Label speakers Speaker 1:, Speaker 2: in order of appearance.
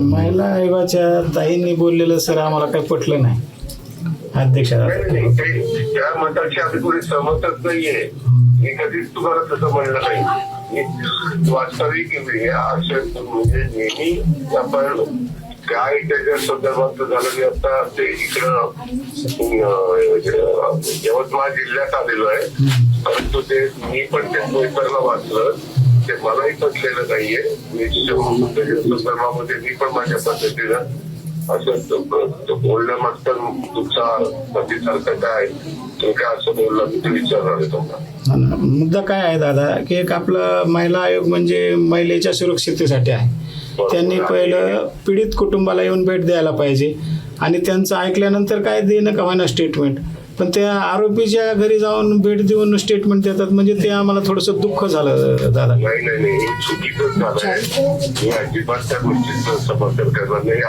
Speaker 1: महिला आयोगाच्या ताईंनी बोललेलं सर आम्हाला काही पटलं नाही अध्यक्षा.
Speaker 2: नाही, त्या मताची आम्ही कोणी सहमतच नाहीये. मी कधीच तुम्हाला तसं म्हणलं नाही. मी वास्तविक असं म्हणजे नेहमी आपण काय त्याच्या संदर्भात झालं की आता ते इकडं यवतमाळ जिल्ह्यात आलेलो आहे, परंतु ते मी पण ते पेपरला वाचलं, ते मलाही पटलेलं नाहीये. त्याच्या संदर्भामध्ये मी पण माझ्या पद्धतीनं असं बोलण्यामागचा तुमचा प्रतिसाद काय, तुम्ही काय असं बोलला मी ते विचारणार आहे तुम्हाला.
Speaker 1: मुद्दा काय आहे दादा की एक आपला महिला आयोग म्हणजे महिलेच्या सुरक्षिततेसाठी आहे. त्यांनी पहिलं पीडित कुटुंबाला येऊन भेट द्यायला पाहिजे आणि त्यांचं ऐकल्यानंतर काय देणं का होईना स्टेटमेंट, पण त्या आरोपीच्या घरी जाऊन भेट देऊन स्टेटमेंट देतात म्हणजे ते आम्हाला थोडंसं दुःख झालं दादा.
Speaker 2: नाही चुकीचंच झालंय. मी अजिबात त्या गोष्टीचं समर्थन करणार नाही.